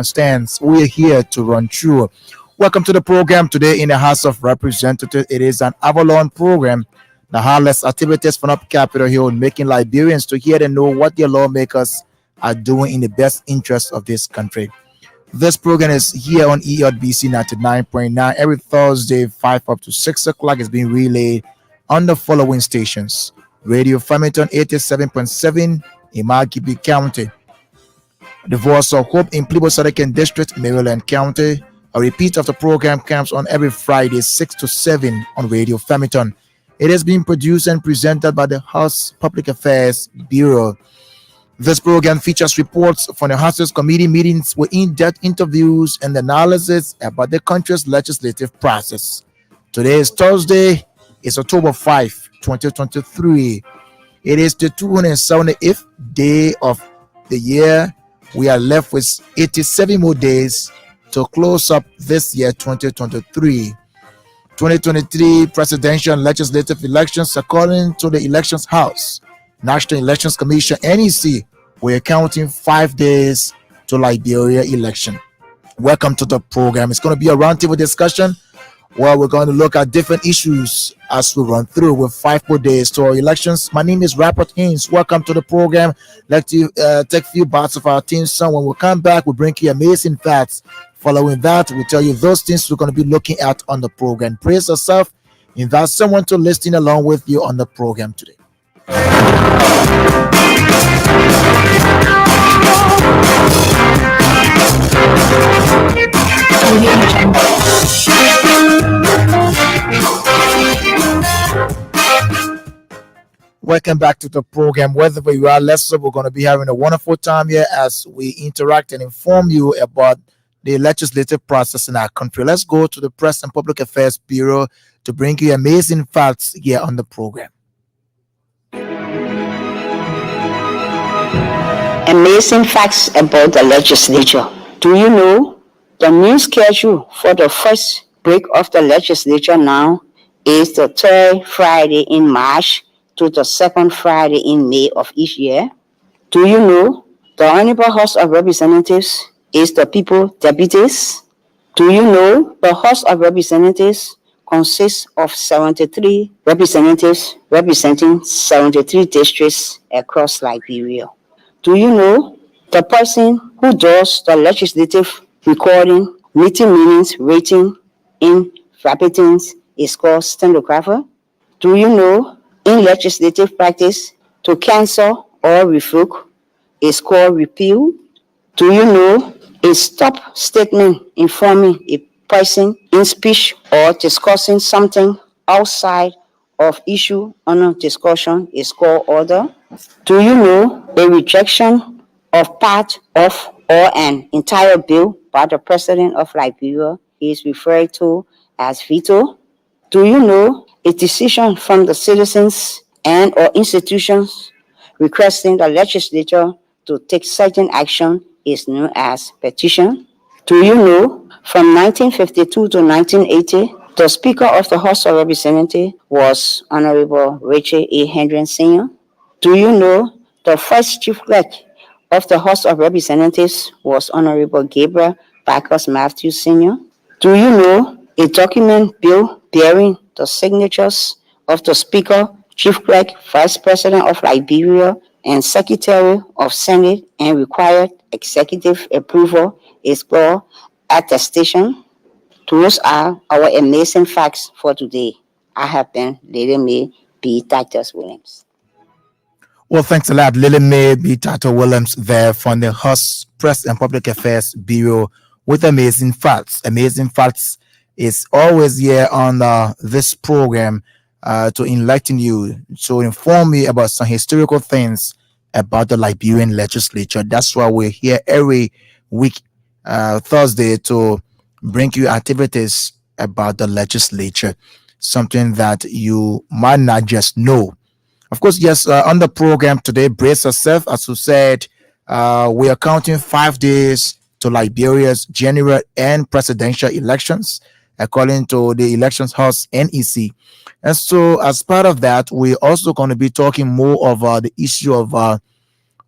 stands. We're here to run through. Welcome to the program today in the House of Representatives. It is an Avalon program. The highlights activities from up Capitol Hill, making Liberians to hear and know what their lawmakers are doing in the best interest of this country. This program is here on ELBC 99.9 every Thursday, 5 up to 6 o'clock. It's being relayed on the following stations: Radio Farmington 87.7 in Margibi County, the Voice of Hope in Plebo District, Maryland County. A repeat of the program comes on every Friday, 6 to 7 on Radio Farmington. It has been produced and presented by the House Public Affairs Bureau. This program features reports from the House's committee meetings with in-depth interviews and analysis about the country's legislative process. Today is Thursday. It's October 5, 2023. It is the 278th day of the year. We are left with 87 more days to close up this year, 2023. 2023 presidential and legislative elections, according to the Elections House, National Elections Commission, NEC, we're counting 5 days to Liberia election. Welcome to the program. It's going to be a roundtable discussion where we're going to look at different issues as we run through with 5 more days to our elections. My name is Robert Haynes. Welcome to the program. Let's take a few bites of our team song. When we come back, we'll bring you amazing facts. Following that, we'll tell you those things we're going to be looking at on the program. Praise yourself. Invite someone to listen along with you on the program today. Welcome back to the program. Whether you are listening, we're going to be having a wonderful time here as we interact and inform you about the legislative process in our country. Let's go to the Press and Public Affairs Bureau to bring you amazing facts here on the program. Amazing facts about the legislature. Do you know the new schedule for the first break of the legislature now is the third Friday in March to the second Friday in May of each year? Do you know the Honorable House of Representatives is the people deputies? Do you know the House of Representatives consists of 73 representatives representing 73 districts across Liberia? Do you know the person who does the legislative recording, meeting minutes, rating in verbatins is called stenographer? Do you know in legislative practice to cancel or revoke is called repeal? Do you know a stop statement informing a person in speech or discussing something outside of issue under discussion is called order? Do you know a rejection of part of or an entire bill by the President of Liberia is referred to as veto? Do you know a decision from the citizens and or institutions requesting the legislature to take certain action is known as petition? Do you know from 1952 to 1980, the Speaker of the House of Representatives was Honorable Richard A. Hendren Sr.? Do you know the first Chief Clerk of the House of Representatives was Honorable Gabriel Bacchus Matthews Sr.? Do you know a document bill bearing the signatures of the Speaker, Chief Clerk, Vice President of Liberia, and Secretary of Senate and required executive approval is called attestation? Those are our amazing facts for today. I have been Lady May B. Titus Williams. Well, thanks a lot, Lily May B. Tato Williams there from the House Press and Public Affairs Bureau with amazing facts. Amazing facts is always here on this program to enlighten you, to inform you about some historical things about the Liberian legislature. That's why we're here every week, Thursday, to bring you activities about the legislature, something that you might not just know. Of course, yes, on the program today, brace yourself. As we said, we are counting 5 days to Liberia's general and presidential elections, according to the Elections House, NEC. And so, as part of that, we're also going to be talking more of the issue of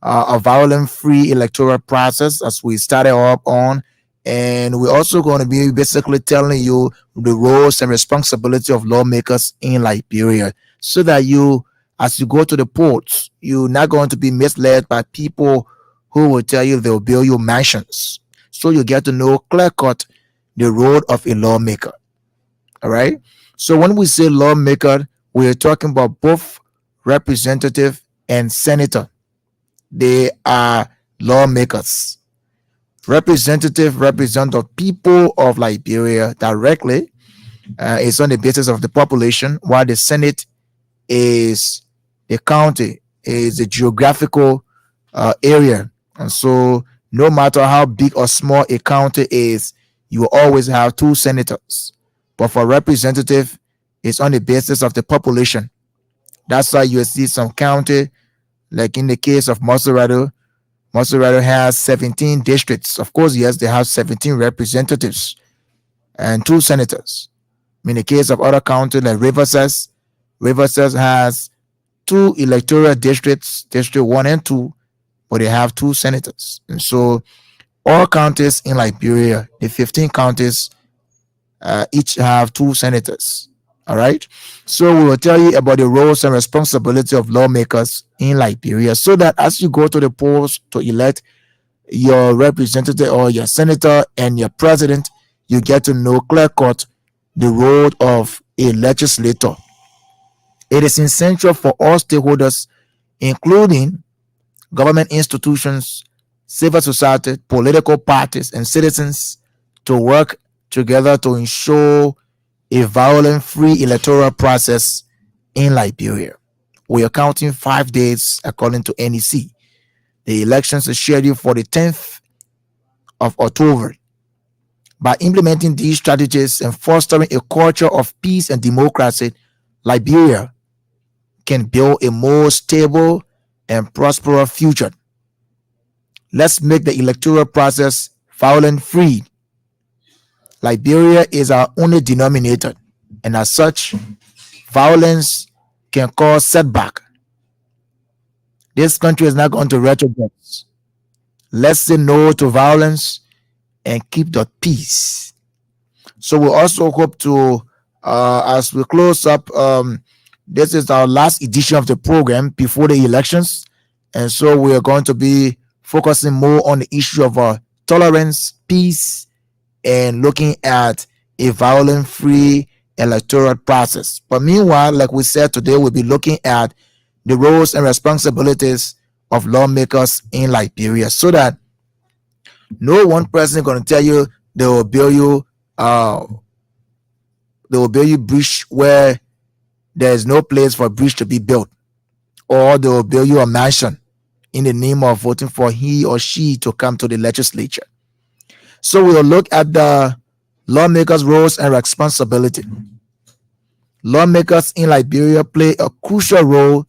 a violent-free electoral process, as we started up on, and we're also going to be basically telling you the roles and responsibility of lawmakers in Liberia, so that you, as you go to the polls, you're not going to be misled by people who will tell you they'll build you mansions. So you get to know clear cut the role of a lawmaker. All right. So when we say lawmaker, we're talking about both representative and senator. They are lawmakers. Representative represent the people of Liberia directly. It's on the basis of the population, while the Senate is the county, is the geographical area. And so no matter how big or small a county is, you will always have two senators. But for representative, it's on the basis of the population. That's why you see some county, like in the case of Maserati. Maserati has 17 districts. Of course, yes, they have 17 representatives and two senators. In the case of other counties like Riverside, Riverside has two electoral districts, District 1 and 2, but they have two senators. And so all counties in Liberia, the 15 counties, each have two senators. All right. So we will tell you about the roles and responsibility of lawmakers in Liberia, so that as you go to the polls to elect your representative or your senator and your president, you get to know clear cut the role of a legislator. It is essential for all stakeholders, including government institutions, civil society, political parties, and citizens, to work together to ensure a violent-free electoral process in Liberia. We are counting 5 days according to NEC. The elections are scheduled for the 10th of October. By implementing these strategies and fostering a culture of peace and democracy, Liberia can build a more stable and prosperous future. Let's make the electoral process violent-free. Liberia is our only denominator, and as such, violence can cause setback. This country is not going to retrogress. Let's say no to violence and keep the peace. So we also hope to, as we close up, this is our last edition of the program before the elections, and so we are going to be focusing more on the issue of tolerance, peace, and looking at a violent-free electoral process. But meanwhile, like we said today, we'll be looking at the roles and responsibilities of lawmakers in Liberia, so that no one person is going to tell you they will build you bridge where there is no place for a bridge to be built, or they will build you a mansion in the name of voting for he or she to come to the legislature. So we'll look at the lawmakers' roles and responsibility. Lawmakers in Liberia play a crucial role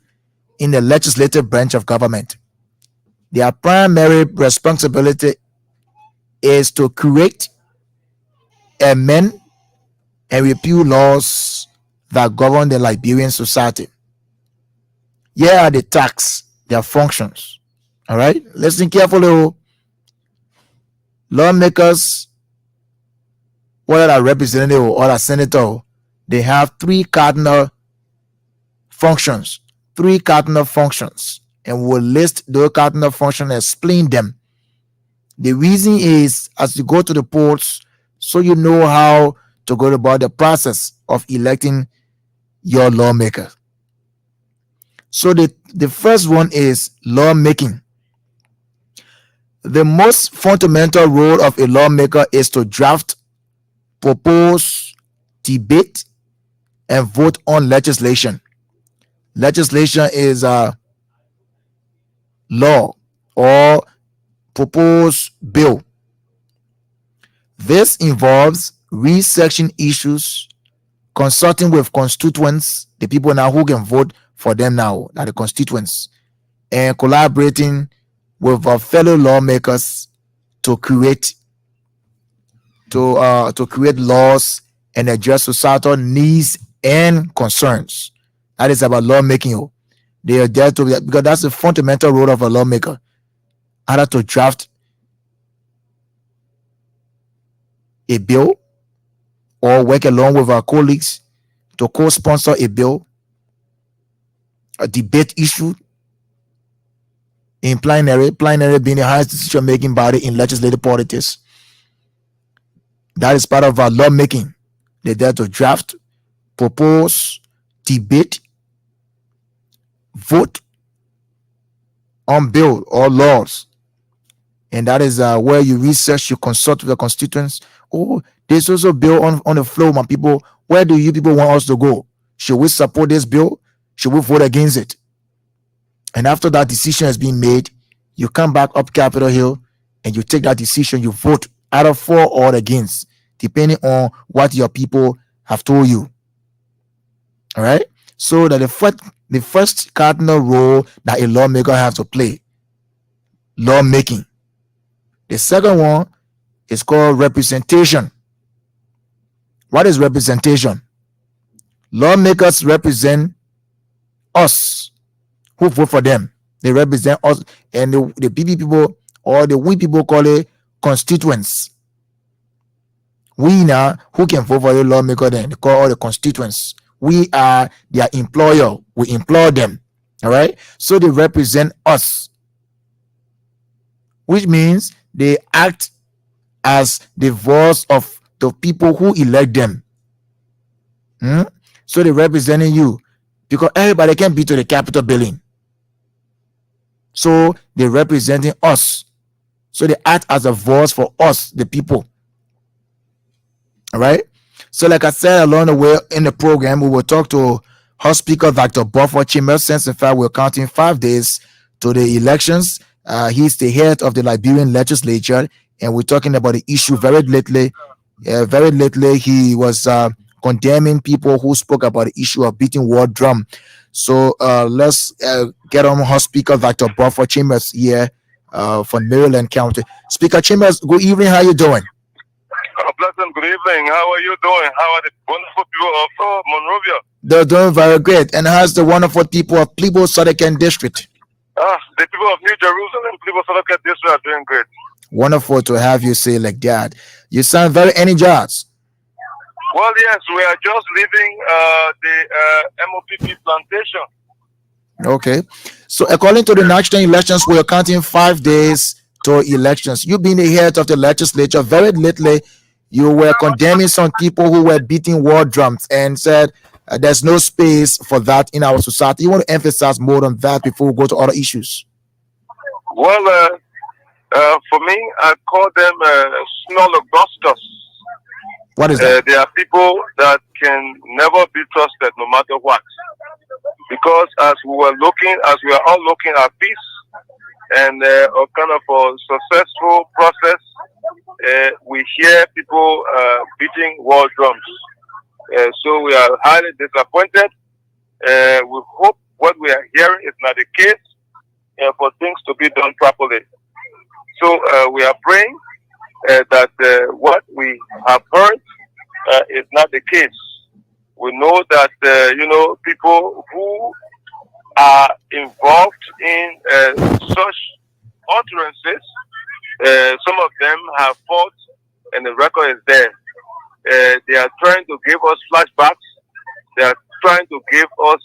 in the legislative branch of government. Their primary responsibility is to create, amend, and repeal laws that govern the Liberian society. Here are the tasks, their functions. All right, listen carefully. Lawmakers, whether a representative or a senator, they have three cardinal functions. And we'll list those cardinal functions and explain them. The reason is, as you go to the polls, so you know how to go about the process of electing your lawmaker. So the first one is lawmaking. The most fundamental role of a lawmaker is to draft, propose, debate, and vote on legislation. Legislation is a law or proposed bill. This involves researching issues, consulting with constituents, the people now who can vote for them now, are the constituents, and collaborating with our fellow lawmakers to create laws and address societal needs and concerns. That is about lawmaking. They are there to, because that's the fundamental role of a lawmaker. either to draft a bill or work along with our colleagues to co-sponsor a bill, a debate issue in plenary being the highest decision-making body in legislative politics. That is part of our lawmaking. They're there to draft, propose, debate, vote on bill or laws. And that is where you research, you consult with your constituents. Oh, there's also a bill on the floor, my people. Where do you people want us to go? Should we support this bill? Should we vote against it? And after that decision has been made, you come back up Capitol Hill and you take that decision. You vote either for or against, depending on what your people have told you. All right. So that the first cardinal role that a lawmaker has to play, lawmaking. The second one is called representation. What is representation? Lawmakers represent us who vote for them. They represent us, and the PP people or the we people call it constituents. We now who can vote for the lawmaker, then they call all the constituents. We are their employer. We employ them. All right. So they represent us, which means they act as the voice of the people who elect them. So they're representing you because everybody can be to the Capitol building. So they're representing us. So they act as a voice for us, the people. All right. So, like I said, along the way in the program, we will talk to House Speaker Dr. Buford Chambers. Since in fact we're counting 5 days to the elections. He's the head of the Liberian legislature, and we're talking about the issue very lately. He was condemning people who spoke about the issue of beating war drum. So let's get on House Speaker Dr. Buford Chambers here from Maryland County. Speaker Chambers, good evening. How you doing? Pleasant good evening. How are you doing? How are the wonderful people of Monrovia? They're doing very great. And how's the wonderful people of Plebo Southern District? The people of New Jerusalem, Plebo Southern District are doing great. Wonderful to have you say like that. You sound very energized. Well, yes, we are just leaving the MOPP plantation. Okay. So according to the national elections, we are counting 5 days to elections. You being the head of the legislature, very lately, you were condemning some people who were beating war drums and said there's no space for that in our society. You want to emphasize more on that before we go to other issues? Well, for me, I call them snologostos. What is that? They are people that can never be trusted no matter what. Because as we are all looking at peace and a kind of a successful process, we hear people beating war drums. So we are highly disappointed. We hope what we are hearing is not the case for things to be done properly. So we are praying that what we have heard is not the case. We know that, people who are involved in such utterances, some of them have fought and the record is there. They are trying to give us flashbacks. They are trying to give us,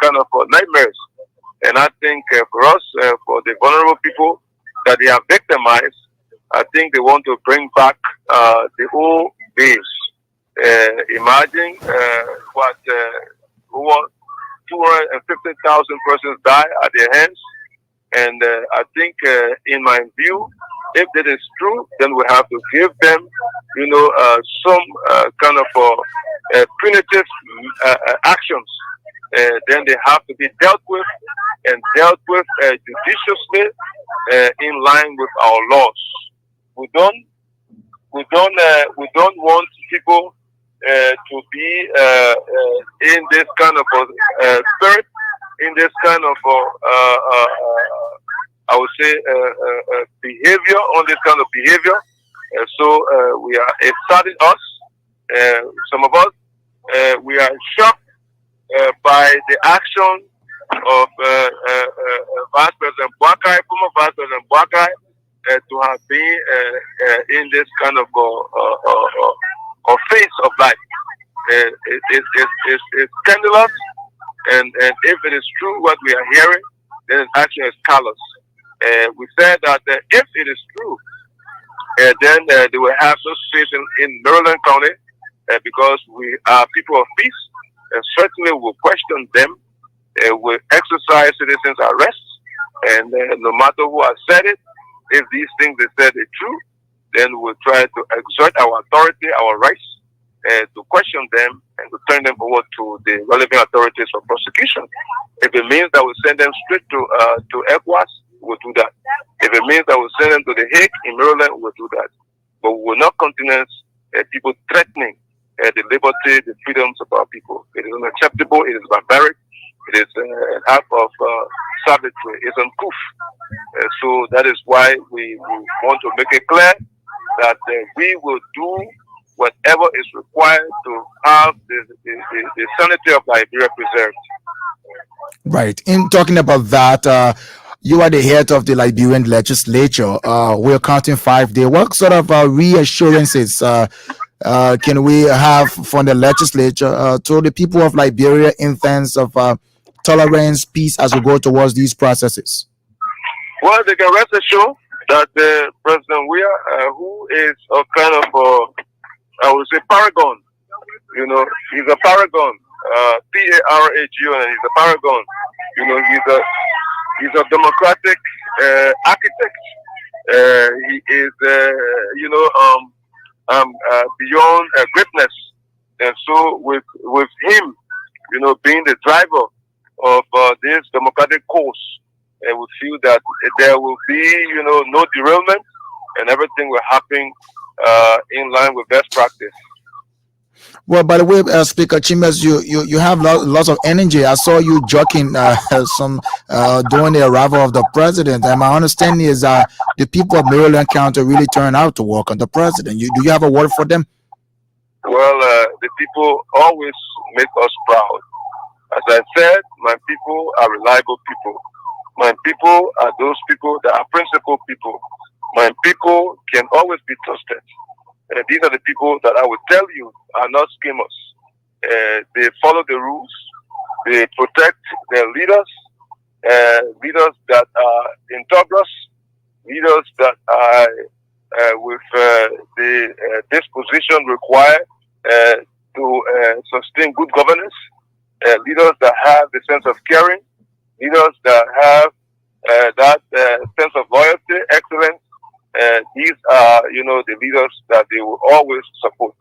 kind of nightmares. And I think for us, for the vulnerable people that they have victimized, I think they want to bring back the old days. Imagine what 250,000 persons die at their hands. And I think, in my view, if that is true, then we have to give them, some kind of punitive actions. Then they have to be dealt with judiciously in line with our laws. We don't want people to be in this kind of spirit, in this kind of I would say behavior, on this kind of behavior. So we are excited us. Some of us we are shocked by the action of Vice President Boakai, former Vice President Boakai, to have been in this kind of phase of life. It's scandalous, and if it is true what we are hearing, then it's actually scandalous. We said that if it is true, then they will have no situation in Maryland County because we are people of peace, and certainly will question them. Will exercise citizens' arrest, and no matter who has said it, if these things they said are true, then we'll try to exert our authority, our rights, to question them and to turn them over to the relevant authorities for prosecution. If it means that we send them straight to ECOWAS, we'll do that. If it means that we'll send them to the Hague in Maryland, we'll do that. But we will not countenance people threatening the liberty, the freedoms of our people. It is unacceptable. It is barbaric. It is an act of savagery. It's uncouth. So that is why we want to make it clear that we will do whatever is required to have the sanity of Liberia preserved. Right. In talking about that, you are the head of the Liberian legislature. We're counting 5 days. What sort of reassurances can we have from the legislature to the people of Liberia in terms of tolerance, peace as we go towards these processes? Well, they can rest assured that President Weah, who is a kind of, I would say, paragon. You know, he's a paragon. P-A-R-A-G-O-N. He's a paragon. You know, he's a democratic architect. He is, beyond greatness. And so with him, you know, being the driver of this democratic course, we feel that there will be, you know, no derailment, and everything will happen in line with best practice. Well, by the way, Speaker Chambers, you have lots of energy. I saw you joking during the arrival of the president, and my understanding is the people of Maryland County really turned out to work on the president. Do you have a word for them? Well, the people always make us proud. As I said, my people are reliable people. My people are those people that are principled people. My people can always be trusted. These are the people that I will tell you are not schemers. They follow the rules. They protect their leaders, leaders that are integrous, leaders that are with the disposition required to sustain good governance, leaders that have the sense of caring, leaders that have that sense of loyalty, excellence. These are, you know, the leaders that they will always support.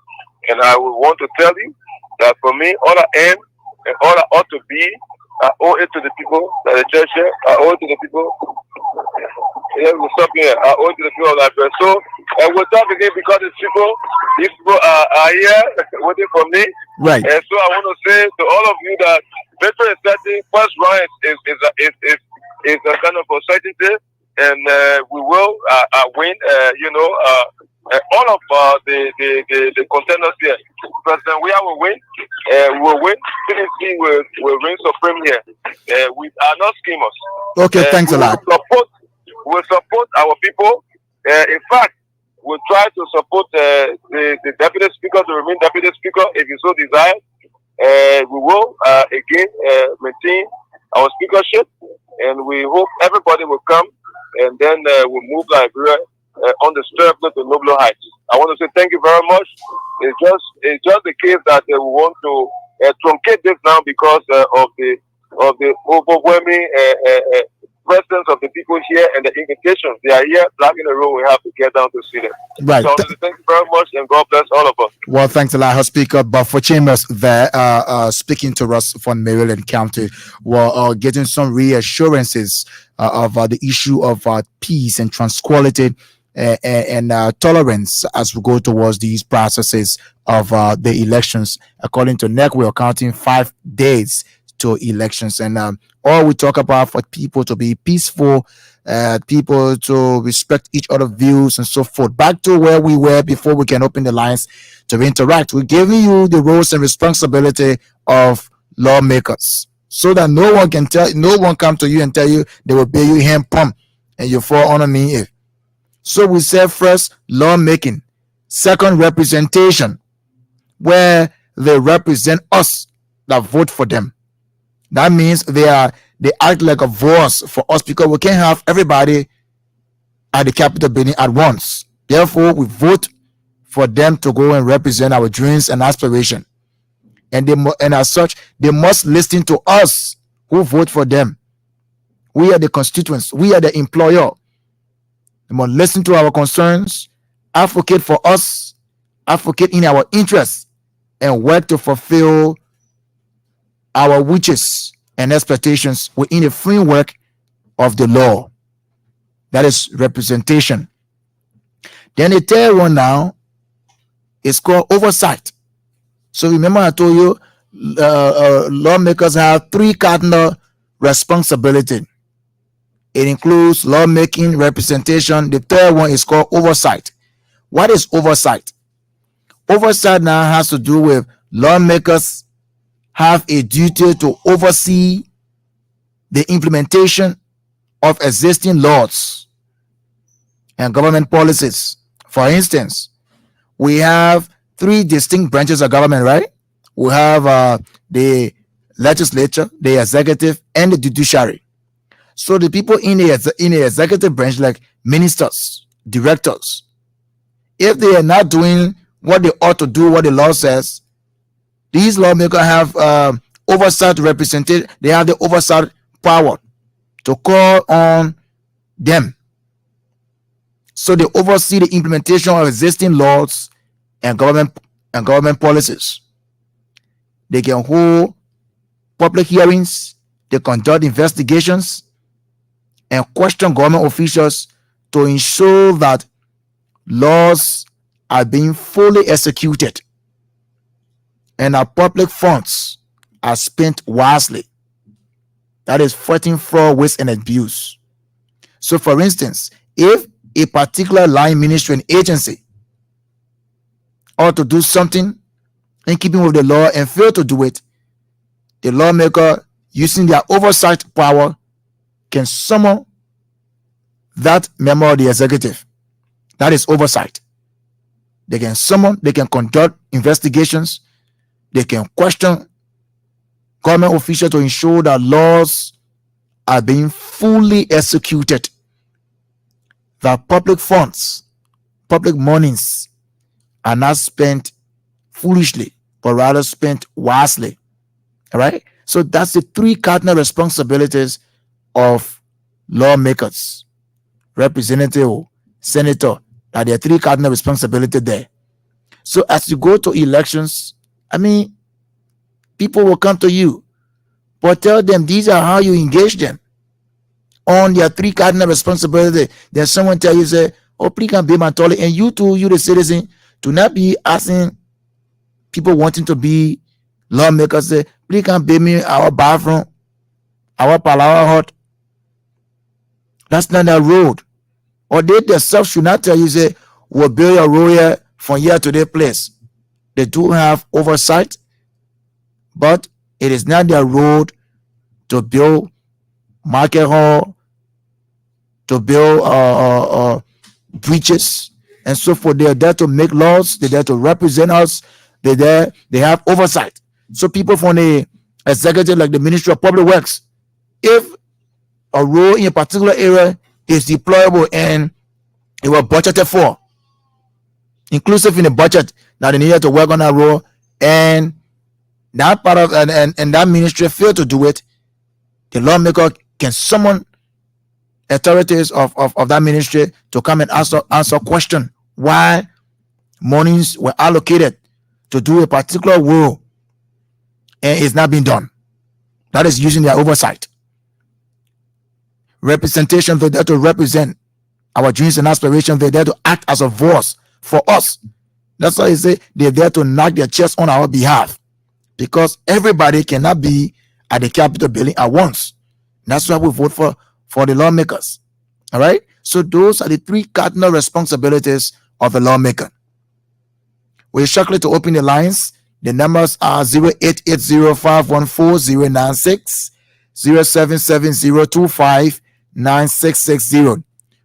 And I will want to tell you that for me, all I am and all I ought to be, I owe it to the people that the church here. I owe it to the people. Yeah, we'll stop here. I owe it to the people of Liberia. So we'll talk again because these people are here waiting for me. Right. And so I want to say to all of you that victory is certain. First round is a kind of uncertainty, and we will win. All of the contenders here. President we will win. We will win. CDC will reign supreme here. We are not schemers. Okay, thanks a lot. We'll support our people. In fact, we'll try to support the deputy speaker to remain deputy speaker if you so desire. We will again maintain our speakership, and we hope everybody will come, and then we'll move Liberia on the stairway to nobler heights. I want to say thank you very much. It's just the case that we want to truncate this now because of the overwhelming presence of the people here and the invitations. They are here, black in a row. We have to get down to see them. Right. So thank you very much, and God bless all of us. Well, thanks a lot, House Speaker. But for Chambers there, speaking to us from Maryland County, we're getting some reassurances of the issue of peace and tranquility and tolerance as we go towards these processes of the elections. According to NEC, we're counting 5 days to elections, and all we talk about for people to be peaceful, people to respect each other's views and so forth. Back to where we were before we can open the lines to interact. We're giving you the roles and responsibility of lawmakers. so that no one come to you and tell you they will pay you hand pump and you fall underneath it. So we say first lawmaking, second representation, where they represent us that vote for them. That means they act like a voice for us because we can't have everybody at the Capitol building at once. Therefore, we vote for them to go and represent our dreams and aspirations. And as such, they must listen to us who vote for them. We are the constituents. We are the employer. They must listen to our concerns, advocate for us, advocate in our interests, and work to fulfill our wishes and expectations within the framework of the law. That is representation. Then the third one now is called oversight. So remember I told you lawmakers have three cardinal responsibilities. It includes lawmaking, representation. The third one is called oversight. What is oversight? Oversight now has to do with lawmakers have a duty to oversee the implementation of existing laws and government policies. For instance, we have three distinct branches of government, right? We have the legislature, the executive, and the judiciary. So the people in the executive branch, like ministers, directors, if they are not doing what they ought to do, what the law says, these lawmakers have oversight represented. They have the oversight power to call on them. So they oversee the implementation of existing laws and government policies. They can hold public hearings, they conduct investigations, and question government officials to ensure that laws are being fully executed and our public funds are spent wisely. That is fighting fraud, waste, and abuse. So, for instance, if a particular line ministry and agency ought to do something in keeping with the law and fail to do it, the lawmaker, using their oversight power, can summon that member of the executive. That is oversight. They can summon, they can conduct investigations, they can question government officials to ensure that laws are being fully executed, that public funds, public monies are not spent foolishly, but rather spent wisely. All right? So that's the three cardinal responsibilities of lawmakers, representative, senator. That there are three cardinal responsibilities there. So as you go to elections, people will come to you, but tell them these are how you engage them on their three cardinal responsibilities. Then someone tell you, say, oh, please can be my toilet. And you too, you the citizen, do not be asking people wanting to be lawmakers, say, please can pay me our bathroom, our palawa hut. That's not the road. Or they themselves should not tell you, say, we'll build a road here from here to their place. They do have oversight, but it is not their road to build market hall, to build bridges, and so forth. They are there to make laws. They're there to represent us. They have oversight. So people from the executive, like the Ministry of Public Works, if a road in a particular area is deployable and it was budgeted for, inclusive in the budget, now they needed to work on that road, and that part of and that ministry failed to do it, the lawmaker can summon authorities of that ministry to come and answer question why monies were allocated to do a particular road and it's not being done. That is using their oversight. Representation, they're there to represent our dreams and aspirations. They're there to act as a voice for us. That's why I say they're there to knock their chest on our behalf, because everybody cannot be at the Capitol building at once. That's why we vote for the lawmakers. All right. So those are the three cardinal responsibilities of a lawmaker. We're shortly to open the lines The numbers are 0880-514-096, 0770-25-9660.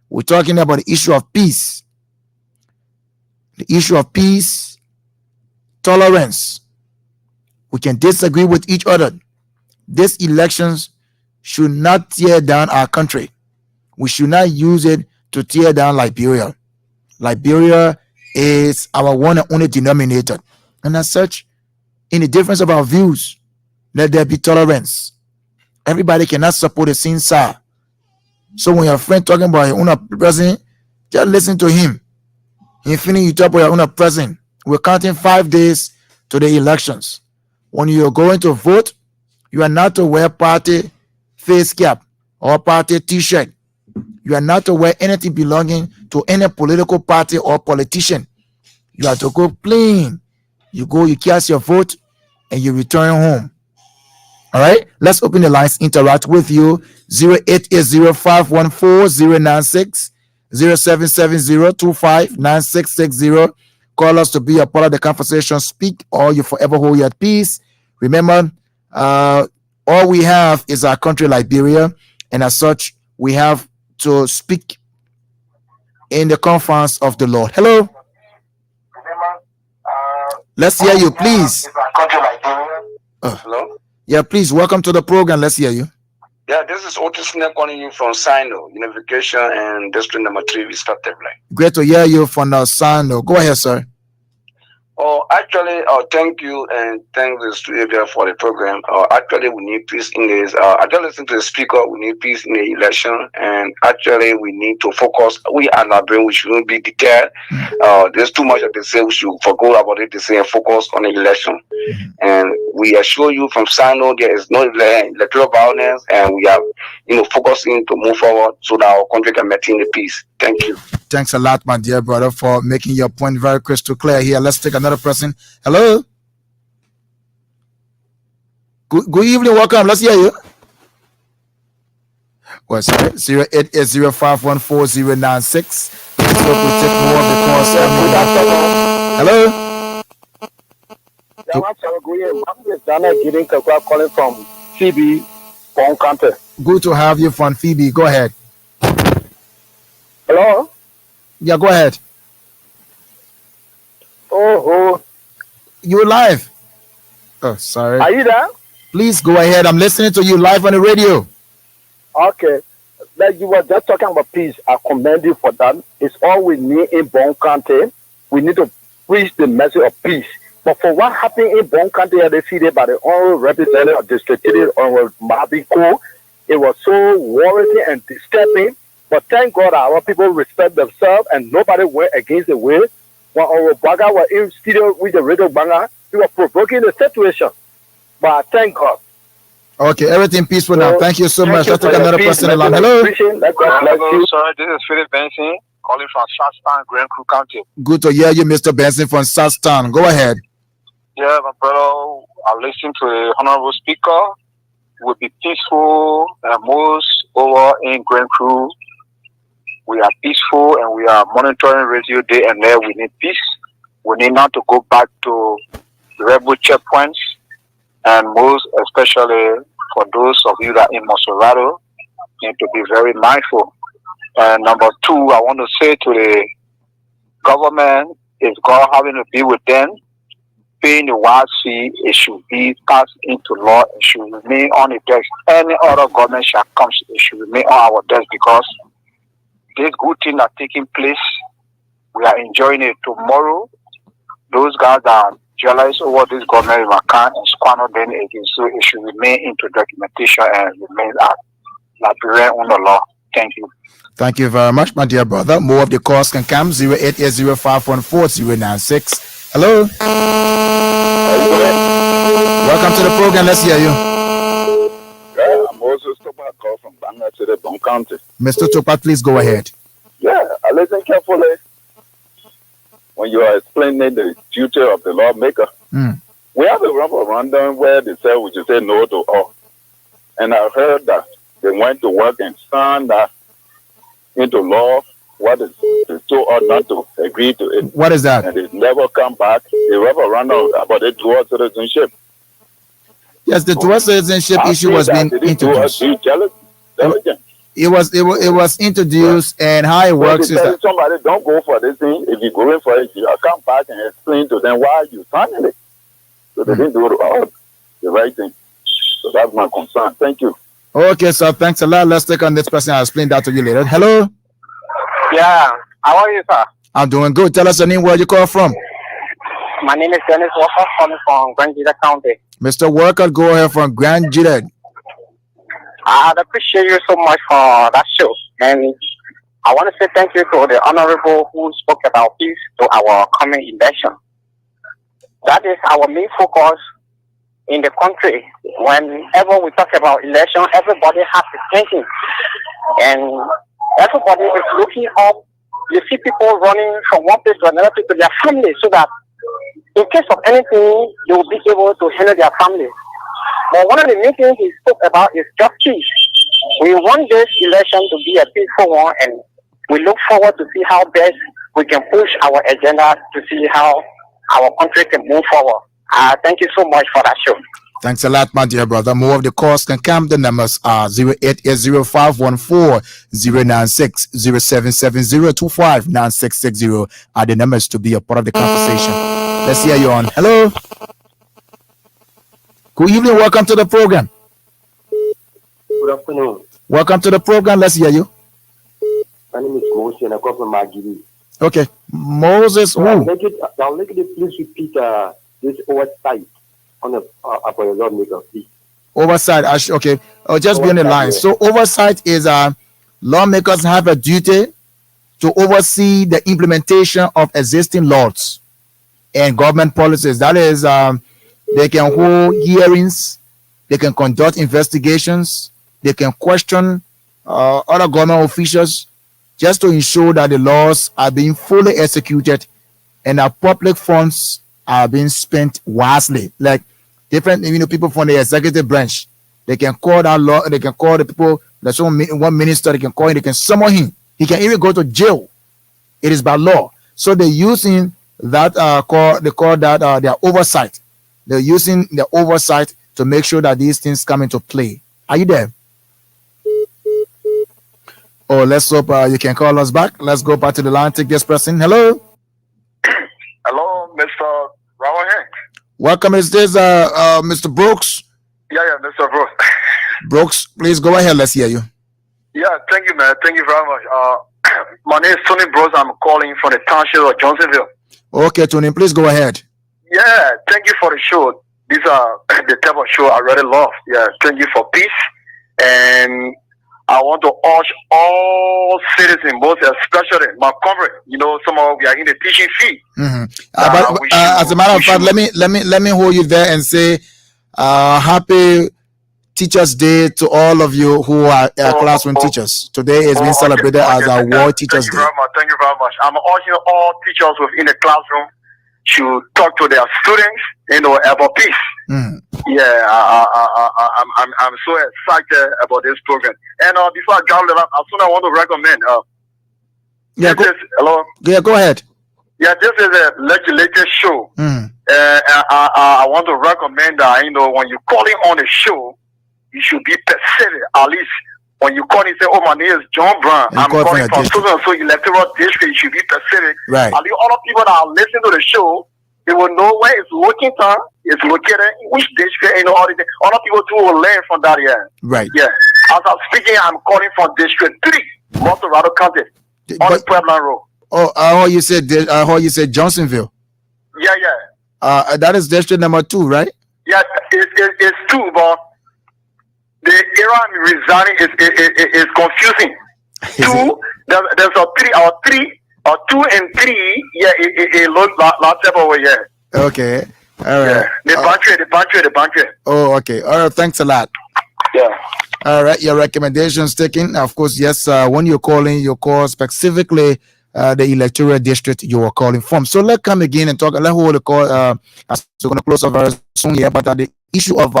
We're talking about the issue of peace. The issue of peace, tolerance. We can disagree with each other. These elections should not tear down our country. We should not use it to tear down Liberia. Liberia is our one and only denominator. And as such, in the difference of our views, let there be tolerance. Everybody cannot support the same side. So when your friend talking about your own president, just listen to him. Infinity, you talk about your own president. We're counting 5 days to the elections. When you're going to vote, you are not to wear party face cap or party t-shirt. You are not to wear anything belonging to any political party or politician. You have to go plain. You go, you cast your vote, and you return home. All right, let's open the lines, interact with you. 0880-514-096, 0770-25-9660. Call us to be a part of the conversation. Speak or you forever hold your peace. Remember, all we have is our country, Liberia, and as such, we have to speak in the confines of the Lord. Hello? Let's hear you, please. Hello? Yeah, please, welcome to the program. Let's hear you. Yeah, this is Otis calling you from Sino, Unification and District number 3, respectively. Great to hear you from the Sino. Go ahead, sir. Oh, actually, thank you and thank the studio for the program. Actually, we need peace in this. I just listened to the speaker. We need peace in the election, and actually, we need to focus. We are Liberians. We shouldn't be deterred. There's too much that they say. We should forget about it. They say and focus on the election. And we assure you from Sino, there is no electoral violence, and we are, focusing to move forward so that our country can maintain the peace. Thank you. Thanks a lot, my dear brother, for making your point very crystal clear here. Let's take another person. Hello. Good evening. Welcome. Let's hear you. Well, sorry. 0880-514-096. Let's hope we take more of the calls. Hello. I'm calling from Phoebe, Bon County. Good to have you from Phoebe. Go ahead. Hello? Yeah, go ahead. Oh. You're live. Oh, sorry. Are you there? Please go ahead. I'm listening to you live on the radio. Okay. Like you were just talking about peace. I commend you for that. It's all we need in Bon County. We need to preach the message of peace. But for what happened in Bon County, they defeated by the honorable representative of District 3 on Mabiko, it was so worrying and disturbing. But thank God our people respect themselves and nobody went against the will. When our Baga were in studio with the radio Banga, we were provoking the situation. But thank God. Okay, everything peaceful now. Thank you so much. Let's take another person in line. Hello, sir. This is Philip Benson calling from Southtown, Grand Crew County. Good to hear you, Mr. Benson from Southtown. Go ahead. Yeah, my brother, I listened to the honorable speaker. We'll be peaceful and most over in Grand Crew. We are peaceful and we are monitoring radio day and night. We need peace. We need not to go back to the rebel checkpoints, and most especially for those of you that are in Monserrato, need to be very mindful. And number two, I want to say to the government, if God having to be with them, paying the wise fee, it should be passed into law. It should remain on the desk. Any other government shall come, it should remain on our desk because this good thing are taking place. We are enjoying it. Tomorrow, those guys are jealous over this government can and squander them again. So it should remain into documentation and remain at Liberian on the law. Thank you. Thank you very much, my dear brother. More of the calls can come 0880-514-096. Hello. Welcome to the program. Let's hear you. I'm also Topa call from Banga to the Bon County. Mr. Topa, please go ahead. Yeah, I listen carefully when you are explaining the duty of the lawmaker. We have a referendum where they say we should say no to all. And I heard that they went to work and signed that into law what is they told us not to agree to it. What is that? And they never come back. They never run out about the dual citizenship. Yes, the dual citizenship issue was being introduced. Diligent. It was introduced, and how it works is that somebody don't go for this thing. If you're going for it, you come back and explain to them why you signing it. So they didn't do the right thing. So that's my concern. Thank you. Okay, so thanks a lot. Let's take on this person. I'll explain that to you later. Hello. Yeah, how are you, sir? I'm doing good. Tell us your name, where you call from. My name is Dennis Walker, calling from Grand Gila County. Mr. Worker, go ahead from Grand Gila. I'd appreciate you so much for that show. And I want to say thank you to the Honorable who spoke about peace to our coming election. That is our main focus in the country. Whenever we talk about election, everybody has attention. And everybody is looking up. You see people running from one place to another place to their family so that in case of anything, they will be able to handle their family. But one of the main things he spoke about is justice. We want this election to be a peaceful one, and we look forward to see how best we can push our agenda to see how our country can move forward. Thank you so much for that show. Thanks a lot, my dear brother. More of the calls can come. The numbers are 0880514-096, 0770259660 are the numbers to be a part of the conversation. Let's hear you on. Hello. Good evening. Welcome to the program. Good afternoon. Welcome to the program. Let's hear you. My name is Moses and I come from Magiri. Okay. Moses, who? I'll make it, please repeat this oversight on the for the lawmaker, please. Oversight. Okay. I'll just be on the line. So oversight is lawmakers have a duty to oversee the implementation of existing laws and government policies. That is, they can hold hearings, they can conduct investigations, they can question other government officials just to ensure that the laws are being fully executed and that public funds are being spent wisely. Like different, people from the executive branch, they can call that law, they can call the people, there's one minister, they can call him, they can summon him. He can even go to jail. It is by law. So they're using that they call that their oversight. They're using the oversight to make sure that these things come into play. Are you there? Oh, let's hope you can call us back. Let's go back to the line. Take this person. Hello. Hello, Mr. Rawahank. Welcome. Is this Mr. Brooks? Yeah, Mr. Brooks. Brooks, please go ahead. Let's hear you. Yeah, thank you, man. Thank you very much. My name is Tony Brooks. I'm calling from the township of Johnsonville. Okay, Tony, please go ahead. Yeah, thank you for the show. These are the type of show I really love. Yeah, thank you for peace. And I want to urge all citizens, most especially my comrade. Somehow we are in the teaching field. Mm-hmm. As a matter of fact, let me hold you there and say, happy Teachers Day to all of you who are classroom teachers. Today is being celebrated as our World Teachers Day. Thank you very much. I'm urging all teachers within the classroom to talk to their students, about peace. Mm. Yeah, I'm so excited about this program. And before I go, I want to recommend. Hello. Yeah, go ahead. Yeah, this is a legislative show. Mm. I want to recommend that when you calling on a show, you should be specific. At least when you call and say, "Oh, my name is John Brown. I'm calling from so electoral district," you should be specific. Right. At least all the people that are listening to the show, they will know where it's located, in which district, all the other people too will learn from that. Yeah. Right. Yeah. As I'm speaking, I'm calling from District 3, Monterado County, on the Pueblo Road. Oh, I heard you said Johnsonville. Yeah. That is district number 2, right? Yeah, it's 2, but the area I'm residing is confusing. 2, there's a 3, or 3, or 2 and 3. Yeah, it looks lot type over here. Okay, all right. Yeah. The pantry. Oh, okay. All right. Thanks a lot. Yeah. All right. Your recommendations taken. Of course, yes. When you're calling, you call specifically the electoral district you are calling from. So let's come again and talk. Let's hold the call. As we're going to close over soon here, but the issue of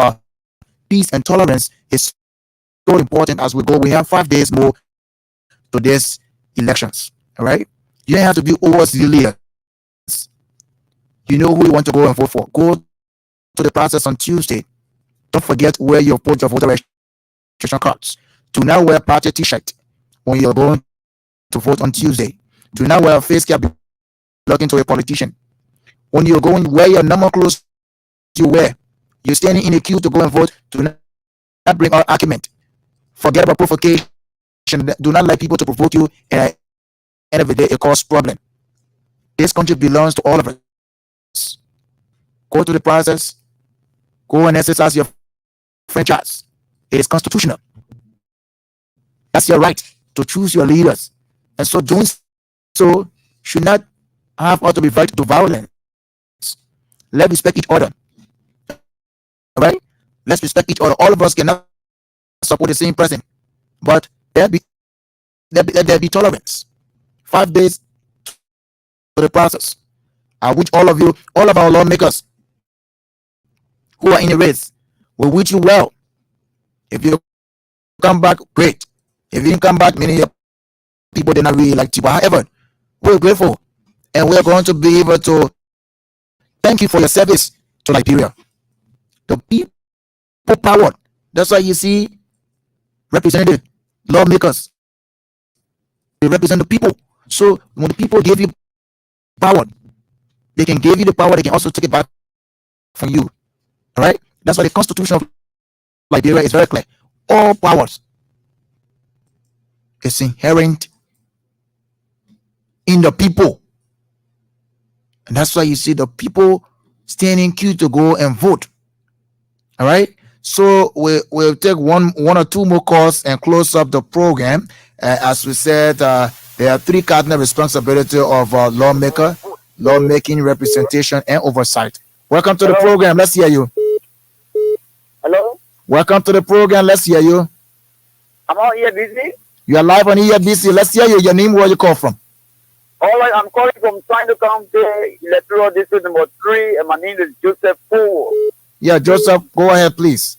peace and tolerance is so important as we go. We have 5 days more to these elections. All right. You don't have to be overzealous. You know who you want to go and vote for. Go to the process on Tuesday. Don't forget where you put your voter registration cards. Do not wear party t-shirt when you're going to vote on Tuesday. Do not wear a face cap belonging to a politician. When you're going, wear your normal clothes you wear. You're standing in a queue to go and vote. Do not bring out argument. Forget about provocation. Do not like people to provoke you. And at the end of the day, it causes problem. This country belongs to all of us. Go to the process. Go and exercise your franchise. It is constitutional. That's your right to choose your leaders. And so doing so should not have us to revert to violence. Let's respect each other. All right? Let's respect each other. All of us cannot support the same person. But there be tolerance. 5 days to the process. I wish all of you, all of our lawmakers who are in the race, we wish you well. If you come back, great. If you didn't come back, many people did not really like you. But however, we're grateful. And we're going to be able to thank you for your service to Liberia. The people powered. That's why you see representative lawmakers. They represent the people. So when the people give you power, they can give you the power, they can also take it back from you. All right? That's why the Constitution of Liberia is very clear. All powers is inherent in the people. And that's why you see the people stand in queue to go and vote. All right? So we'll take one or two more calls and close up the program. As we said, there are three cardinal responsibilities of lawmaking, representation, and oversight. Welcome to the program. Let's hear you. Hello? Welcome to the program. Let's hear you. I'm on ELBC. You are live on ELBC. Let's hear you. Your name, where you call from? All right, I'm calling from Trying to County, Electoral District number 3, and my name is Joseph Poole. Yeah, Joseph, go ahead, please.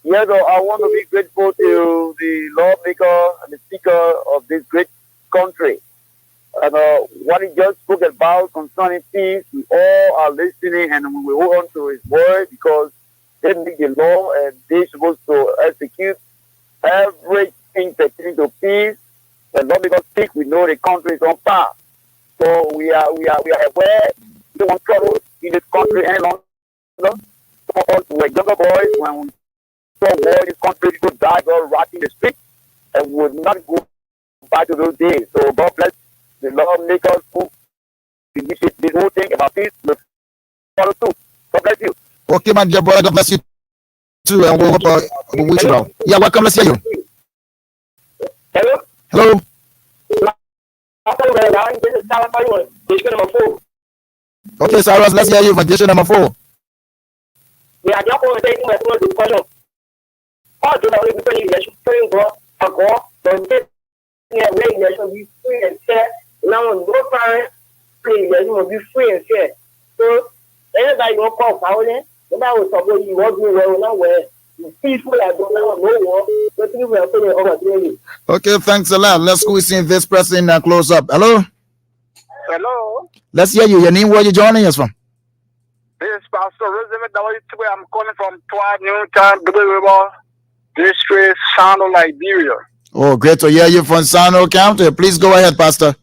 Yes, I want to be grateful to the lawmaker and the speaker of this great country. And what he just spoke about concerning peace, we all are listening and we will hold on to his word because they make the law and they're supposed to execute everything pertaining to peace. The lawmakers speak, we know the country is on fire. So we are aware we don't want trouble in this country any longer. Some of us were younger boys when we saw war in this country, people died all rotting the street and would not go back to those days. So God bless the lawmakers who initiate this whole thing about peace. Follow too. God bless you. Okay, my dear brother, God bless you too. And we'll wish you well. Yeah, welcome. Let's hear you. Hello? Hello. Okay, Cyrus, let's hear you for district number 4. We are just going to take my question. All the way between election, election be free and fair. Now, no parent, election will be free and fair. So, anybody will call violence, nobody will support you, what do well nowhere. Peaceful, I don't know, no war. But we are putting over there. Okay, thanks a lot. Let's go see this person and close up. Hello? Hello, Let's hear you. Your name, where you joining us from? this is Pastor Roosevelt. I'm calling from Twa Newtown, River District, Sano, Liberia. Oh, great to hear you from Sano County. Please go ahead, Pastor.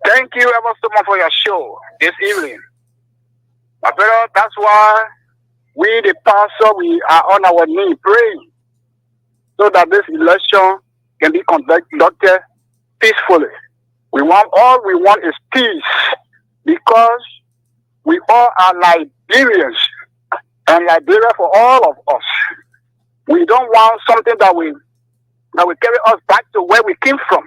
Thank you ever so much for your show this evening. My brother, that's why we, the pastor, we are on our knee praying so that this election can be conducted peacefully. All we want is peace because we all are Liberians and Liberia for all of us. We don't want something that will carry us back to where we came from.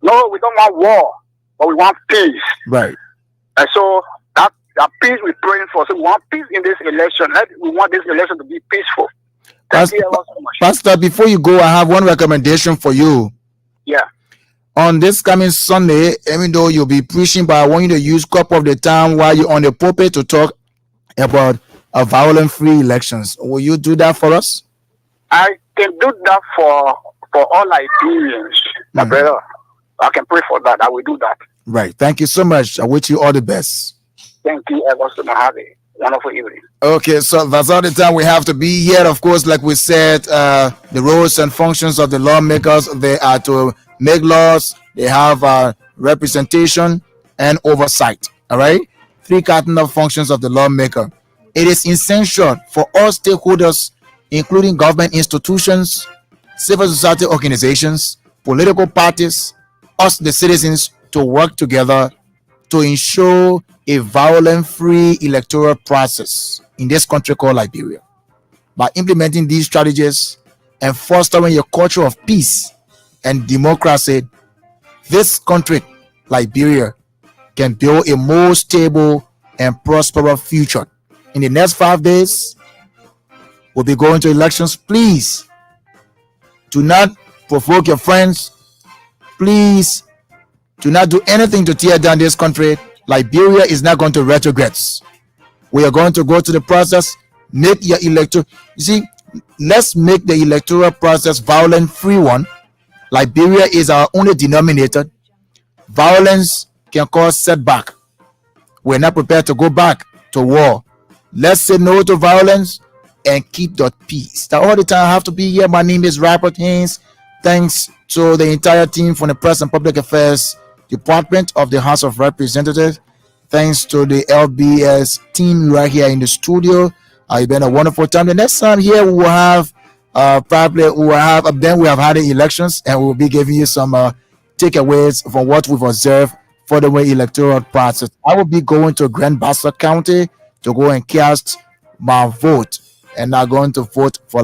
No, we don't want war, but we want peace. Right. And so that peace we're praying for. So we want peace in this election. We want this election to be peaceful. Thank you ever so much. Pastor, before you go, I have one recommendation for you. Yeah. On this coming Sunday, even though you'll be preaching, but I want you to use couple of the time while you're on the pulpit to talk about a violent-free elections. Will you do that for us? I can do that for all Liberians, my brother. I can pray for that. I will do that. Right. Thank you so much. I wish you all the best. Thank you ever so much. Have a wonderful evening. Okay, so that's all the time we have to be here. Of course, like we said, the roles and functions of the lawmakers, they are to make laws, they have representation and oversight. All right? Three cardinal functions of the lawmaker. It is essential for all stakeholders, including government institutions, civil society organizations, political parties, us, the citizens, to work together to ensure a violence-free electoral process in this country called Liberia. By implementing these strategies and fostering a culture of peace and democracy, this country, Liberia, can build a more stable and prosperous future. In the next 5 days, we'll be going to elections. Please do not provoke your friends. Please do not do anything to tear down this country. Liberia is not going to retrogress. We are going to go to the process, make your electoral. You see, let's make the electoral process violence-free one. Liberia is our only denominator. Violence can cause setback. We're not prepared to go back to war. Let's say no to violence and keep the peace. That all the time I have to be here. My name is Robert Haynes. Thanks to the entire team from the Press and Public Affairs Department of the House of Representatives. Thanks to the LBS team right here in the studio. It's been a wonderful time. The next time here we will have then we have had the elections and we'll be giving you some takeaways from what we've observed for the way electoral process. I will be going to Grand Bassa County to go and cast my vote and not going to vote for